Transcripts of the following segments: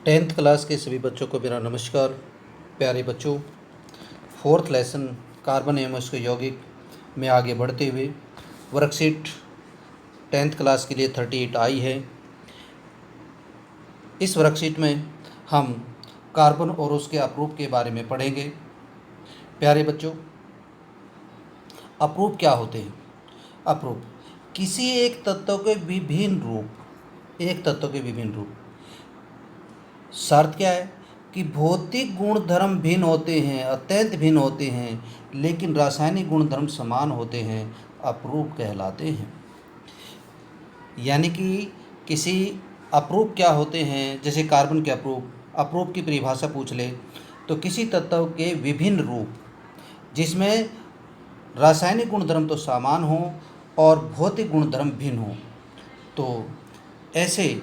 Tenth class के सभी बच्चों को मेरा नमस्कार। प्यारे बच्चों, फोर्थ लेसन कार्बन एवं उसके यौगिक में आगे बढ़ते हुए वर्कशीट टेंथ क्लास के लिए 38 आई है। इस वर्कशीट में हम कार्बन और उसके अप्रूप के बारे में पढ़ेंगे। प्यारे बच्चों, अप्रूप क्या होते हैं? अप्रूप किसी एक तत्व के विभिन्न रूप। शर्त क्या है कि भौतिक गुणधर्म भिन्न होते हैं, अत्यंत भिन्न होते हैं, लेकिन रासायनिक गुणधर्म समान होते हैं, अप्रूप कहलाते हैं। यानी कि किसी अप्रूप क्या होते हैं, जैसे कार्बन के अप्रूप की परिभाषा पूछ ले तो किसी तत्व के विभिन्न रूप जिसमें रासायनिक गुणधर्म तो समान हो और भौतिक गुणधर्म भिन्न हो, तो ऐसे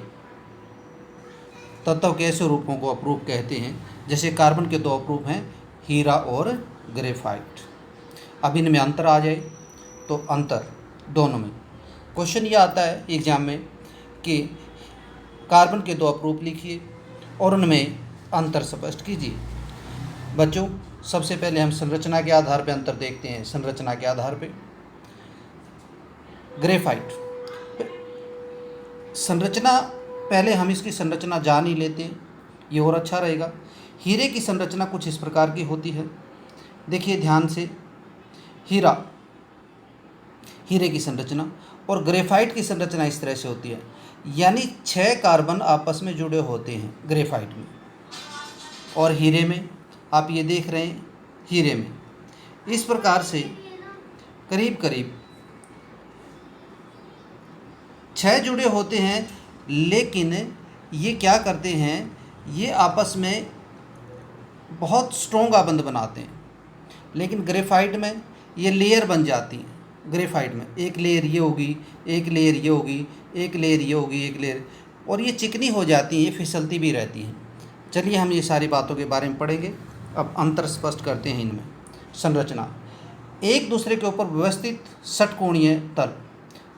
तत्व के ऐसे रूपों को अप्रूप कहते हैं। जैसे कार्बन के दो अप्रूप हैं, हीरा और ग्रेफाइट। अब इनमें अंतर आ जाए तो अंतर दोनों में क्वेश्चन ये आता है एग्जाम में कि कार्बन के दो अप्रूप लिखिए और उनमें अंतर स्पष्ट कीजिए। बच्चों, सबसे पहले हम संरचना के आधार पर अंतर देखते हैं। संरचना के आधार पर ग्रेफाइट संरचना, पहले हम इसकी संरचना जान ही लेते हैं, ये और अच्छा रहेगा। हीरे की संरचना कुछ इस प्रकार की होती है। देखिए ध्यान से, हीरे की संरचना और ग्रेफाइट की संरचना इस तरह से होती है, यानी 6 कार्बन आपस में जुड़े होते हैं ग्रेफाइट में, और हीरे में आप ये देख रहे हैं, हीरे में इस प्रकार से करीब करीब 6 जुड़े होते हैं। लेकिन ये क्या करते हैं, ये आपस में बहुत स्ट्रॉन्ग आबंध बनाते हैं। लेकिन ग्रेफाइट में ये लेयर बन जाती हैं। ग्रेफाइट में एक लेयर ये होगी, एक लेयर ये होगी, एक लेयर ये होगी, एक लेयर, और ये चिकनी हो जाती हैं, ये फिसलती भी रहती हैं। चलिए हम ये सारी बातों के बारे में पढ़ेंगे। अब अंतर स्पष्ट करते हैं इनमें। संरचना, एक दूसरे के ऊपर व्यवस्थित षटकोणीय तल,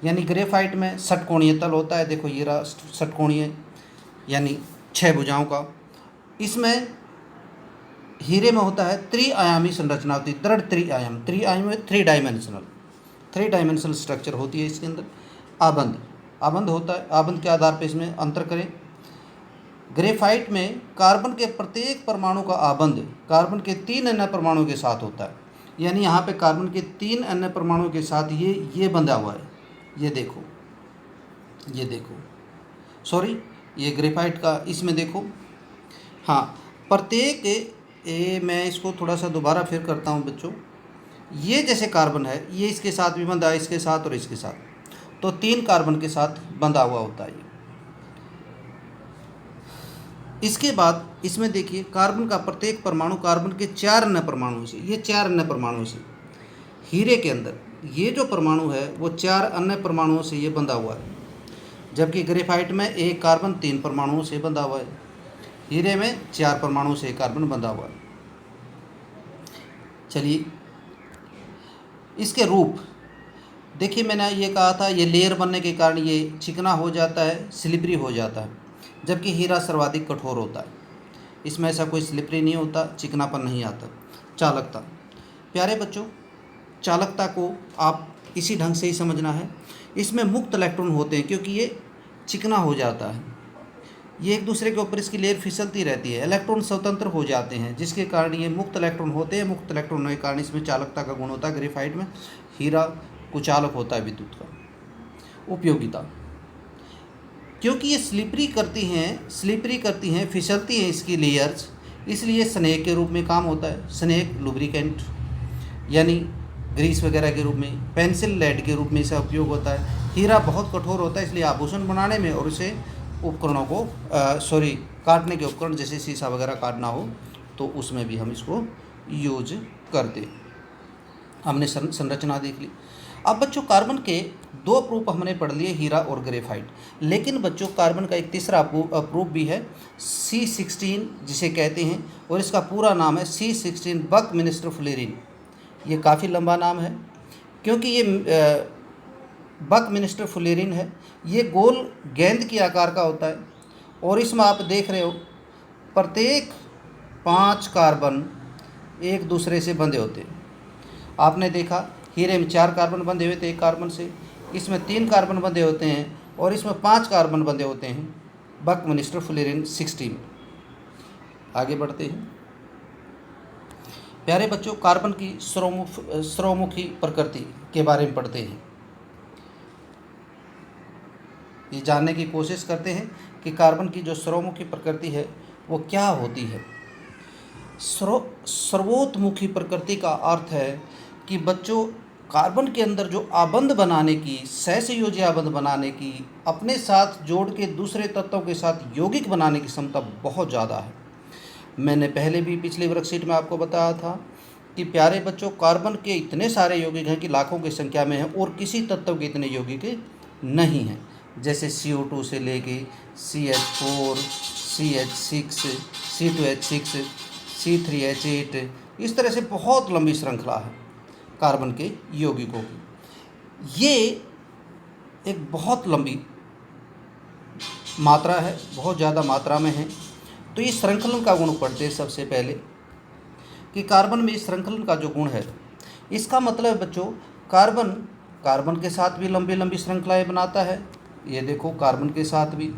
यानी ग्रेफाइट में षटकोणीय तल होता है। देखो ये रहा षटकोणीय, यानी 6 भुजाओं का। इसमें हीरे में होता है त्रिआयामी संरचना होती है, दृढ़ त्रिआयामी 3 डायमेंशनल स्ट्रक्चर होती है। इसके अंदर आबंध होता है। आबंध के आधार पर इसमें अंतर करें। ग्रेफाइट में कार्बन के प्रत्येक परमाणु का आबंध कार्बन के 3 अन्य परमाणुओं के साथ होता है। यानी यहाँ पे कार्बन के 3 अन्य परमाणुओं के साथ ये बंधा हुआ है। ये देखो, सॉरी, ये ग्रेफाइट का, इसमें देखो, हाँ, प्रत्येक मैं इसको थोड़ा सा दोबारा फिर करता हूँ बच्चों। ये जैसे कार्बन है, ये इसके साथ भी बंधा है, इसके साथ और इसके साथ, तो 3 कार्बन के साथ बंधा हुआ होता है ये। इसके बाद इसमें देखिए, कार्बन का प्रत्येक परमाणु कार्बन के 4 अन्य परमाणुओं से, ये 4 अन्य परमाणुओं से, हीरे के अंदर ये जो परमाणु है वो 4 अन्य परमाणुओं से ये बंधा हुआ है। जबकि ग्रेफाइट में एक कार्बन 3 परमाणुओं से बंधा हुआ है, हीरे में 4 परमाणुओं से एक कार्बन बंधा हुआ है। चलिए इसके रूप देखिए, मैंने ये कहा था ये लेयर बनने के कारण ये चिकना हो जाता है, स्लिपरी हो जाता है, जबकि हीरा सर्वाधिक कठोर होता है। इसमें ऐसा कोई स्लिपरी नहीं होता, चिकनापन नहीं आता। चालकता, प्यारे बच्चों, चालकता को आप इसी ढंग से ही समझना है। इसमें मुक्त इलेक्ट्रॉन होते हैं, क्योंकि ये चिकना हो जाता है, ये एक दूसरे के ऊपर इसकी लेयर फिसलती रहती है, इलेक्ट्रॉन स्वतंत्र हो जाते हैं, जिसके कारण ये मुक्त इलेक्ट्रॉन होते हैं। मुक्त इलेक्ट्रॉन होने के कारण इसमें चालकता का गुण होता है ग्रेफाइट में। हीरा कुचालक होता है विद्युत का। उपयोगिता, क्योंकि ये स्लिपरी करती हैं, फिसलती हैं इसकी लेयर्स, इसलिए स्नेक के रूप में काम होता है। स्नेक लुब्रिकेंट, यानी ग्रीस वगैरह के रूप में, पेंसिल लेड के रूप में इसका उपयोग होता है। हीरा बहुत कठोर होता है, इसलिए आभूषण बनाने में और उसे उपकरणों को काटने के उपकरण, जैसे शीशा वगैरह काटना हो तो उसमें भी हम इसको यूज करते हैं। हमने संरचना देख ली। अब बच्चों, कार्बन के 2 अप्रूप हमने पढ़ लिए, हीरा और ग्रेफाइट। लेकिन बच्चों, कार्बन का एक तीसरा अप्रूप भी है, C16 जिसे कहते हैं, और इसका पूरा नाम है C16 बकमिंस्टर फुलेरिन। ये काफ़ी लंबा नाम है, क्योंकि ये बकमिंस्टर फुलेरिन है। ये गोल गेंद की आकार का होता है, और इसमें आप देख रहे हो प्रत्येक 5 कार्बन एक दूसरे से बंधे होते हैं। आपने देखा हीरे में 4 कार्बन बंधे हुए थे एक कार्बन से, इसमें 3 कार्बन बंधे होते हैं और इसमें 5 कार्बन बंधे होते हैं बकमिंस्टर फुलेरिन 60 में। आगे बढ़ते हैं। प्यारे बच्चों, कार्बन की सर्वमुखी प्रकृति के बारे में पढ़ते हैं। ये जानने की कोशिश करते हैं कि कार्बन की जो सर्वमुखी प्रकृति है वो क्या होती है। सर्वोतमुखी प्रकृति का अर्थ है कि बच्चों, कार्बन के अंदर जो आबंध बनाने की, सहसंयोजी आबंध बनाने की, अपने साथ जोड़ के दूसरे तत्वों के साथ यौगिक बनाने की क्षमता बहुत ज़्यादा है। मैंने पहले भी पिछले वर्कशीट में आपको बताया था कि प्यारे बच्चों, कार्बन के इतने सारे यौगिक हैं कि लाखों की संख्या में हैं और किसी तत्व के इतने यौगिक नहीं हैं। जैसे CO2 से लेके CH4, CH6, C2H6, C3H8, इस तरह से बहुत लंबी श्रृंखला है कार्बन के यौगिकों की। ये एक बहुत लंबी मात्रा है, बहुत ज़्यादा मात्रा में है। तो ये श्रृंखलन का गुण पढ़ते हैं सबसे पहले कि कार्बन में श्रृंखलन का जो गुण है, इसका मतलब बच्चों, कार्बन के साथ भी लंबी लंबी श्रृंखलाएं बनाता है। ये देखो कार्बन के साथ भी,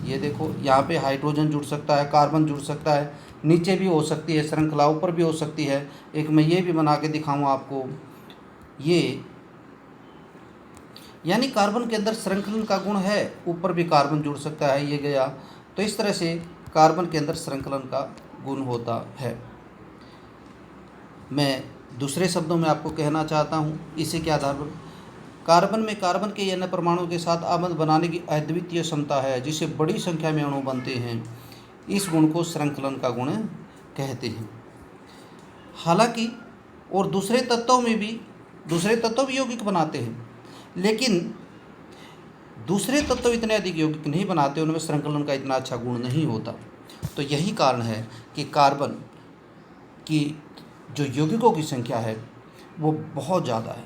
ये देखो यहाँ पे हाइड्रोजन जुड़ सकता है, कार्बन जुड़ सकता है, नीचे भी हो सकती है श्रृंखला, ऊपर भी हो सकती है। एक मैं ये भी बना के दिखाऊँ आपको, ये यानी कार्बन के अंदर श्रृंखलन का गुण है, ऊपर भी कार्बन जुड़ सकता है, ये गया। तो इस तरह से कार्बन के अंदर श्रृंखलन का गुण होता है। मैं दूसरे शब्दों में आपको कहना चाहता हूँ इसी के आधार पर, कार्बन में कार्बन के अन्य परमाणुओं के साथ आबंध बनाने की अद्वितीय क्षमता है, जिसे बड़ी संख्या में अणु बनते हैं। इस गुण को श्रृंखलन का गुण कहते हैं। हालांकि और दूसरे तत्वों भी यौगिक बनाते हैं, लेकिन दूसरे तत्व इतने अधिक यौगिक नहीं बनाते, उनमें श्रृंखलन का इतना अच्छा गुण नहीं होता। तो यही कारण है कि कार्बन की जो यौगिकों की संख्या है वो बहुत ज़्यादा है।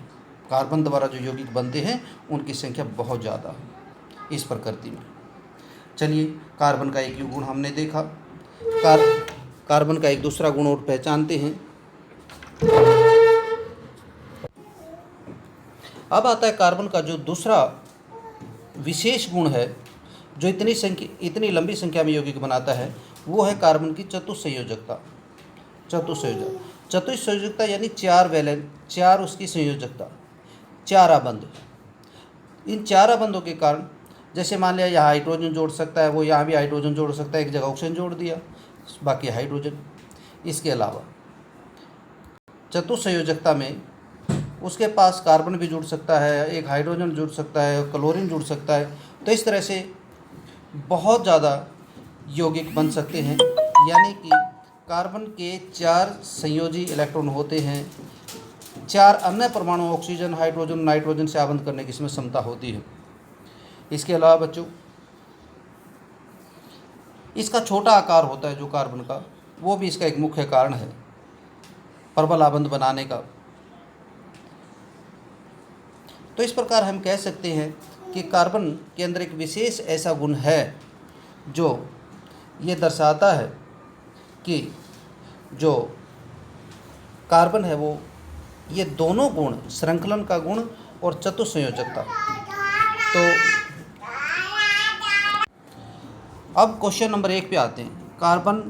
कार्बन द्वारा जो यौगिक बनते हैं उनकी संख्या बहुत ज़्यादा है इस प्रकृति में। चलिए, कार्बन का एक गुण हमने देखा। कार्बन का एक दूसरा गुण और पहचानते हैं। अब आता है कार्बन का जो दूसरा विशेष गुण है, जो इतनी लंबी संख्या में यौगिक बनाता है, वो है कार्बन की चतुस्संयोजकता। चतुस्संयोजकता यानी 4 वैलेंस, 4 उसकी संयोजकता, 4 आबंध। इन 4 आबंधों के कारण, जैसे मान लिया यहाँ हाइड्रोजन जोड़ सकता है, वो यहाँ भी हाइड्रोजन जोड़ सकता है, एक जगह ऑक्सीजन जोड़ दिया, बाकी हाइड्रोजन। इसके अलावा चतुस्संयोजकता में उसके पास कार्बन भी जुड़ सकता है, एक हाइड्रोजन जुड़ सकता है, क्लोरीन जुड़ सकता है। तो इस तरह से बहुत ज़्यादा यौगिक बन सकते हैं। यानी कि कार्बन के 4 संयोजी इलेक्ट्रॉन होते हैं, 4 अन्य परमाणु ऑक्सीजन, हाइड्रोजन, नाइट्रोजन से आबंध करने की इसमें क्षमता होती है। इसके अलावा बच्चों, इसका छोटा आकार होता है जो कार्बन का, वो भी इसका एक मुख्य कारण है प्रबल आबंध बनाने का। तो इस प्रकार हम कह सकते हैं कि कार्बन के अंदर एक विशेष ऐसा गुण है जो ये दर्शाता है कि जो कार्बन है वो ये दोनों गुण, श्रृंखलन का गुण और चतुस्संयोजकता। तो अब क्वेश्चन नंबर 1 पे आते हैं। कार्बन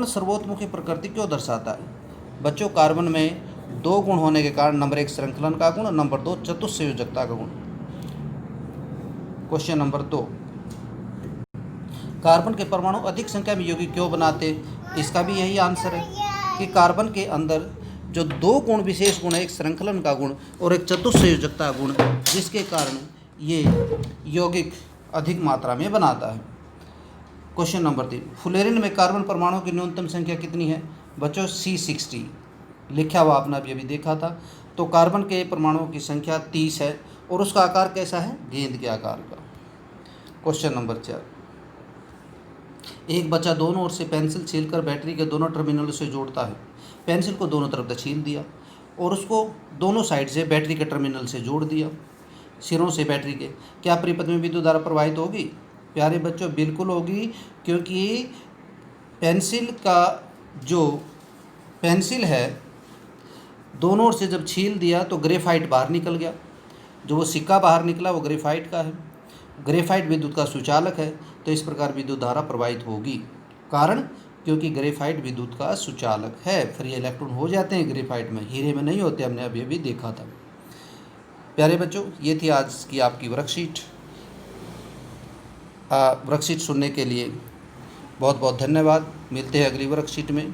सर्वोतमुखी प्रकृति क्यों दर्शाता है। बच्चों, कार्बन में 2 गुण होने के कारण, नंबर 1 श्रृंखलन का गुण, नंबर 2 चतुस्संयोजकता का गुण। क्वेश्चन नंबर 2, कार्बन के परमाणु अधिक संख्या में यौगिक क्यों बनाते। इसका भी यही आंसर है कि कार्बन के अंदर जो 2 गुण, विशेष गुण है, एक श्रृंखलन का गुण और एक चतुस्संयोजकता गुण, जिसके कारण ये यौगिक अधिक मात्रा में बनाता है। क्वेश्चन नंबर 3, फ्लोरीन में कार्बन परमाणुओं की न्यूनतम संख्या कितनी है। बच्चों, C60 लिखा हुआ आपने अभी देखा था। तो कार्बन के परमाणुओं की संख्या 30 है और उसका आकार कैसा है, गेंद के आकार का। क्वेश्चन नंबर 4, एक बच्चा दोनों ओर से पेंसिल छीलकर बैटरी के दोनों टर्मिनलों से जोड़ता है। पेंसिल को दोनों तरफ से छील दिया और उसको दोनों साइड से बैटरी के टर्मिनल से जोड़ दिया। सिरों से बैटरी के, क्या परिपथ में विद्युत धारा प्रवाहित होगी? प्यारे बच्चों बिल्कुल होगी, क्योंकि पेंसिल का जो पेंसिल है दोनों ओर से जब छील दिया तो ग्रेफाइट बाहर निकल गया, जो वो सिक्का बाहर निकला वो ग्रेफाइट का है। ग्रेफाइट विद्युत का सुचालक है, तो इस प्रकार विद्युत धारा प्रवाहित होगी। कारण क्योंकि ग्रेफाइट विद्युत का सुचालक है। फ्री इलेक्ट्रॉन हो जाते हैं ग्रेफाइट में, हीरे में नहीं होते, हमने अभी अभी देखा था। प्यारे बच्चों ये थी आज की आपकी वर्कशीट। वर्कशीट सुनने के लिए बहुत बहुत धन्यवाद। मिलते हैं अगली वर्कशीट में।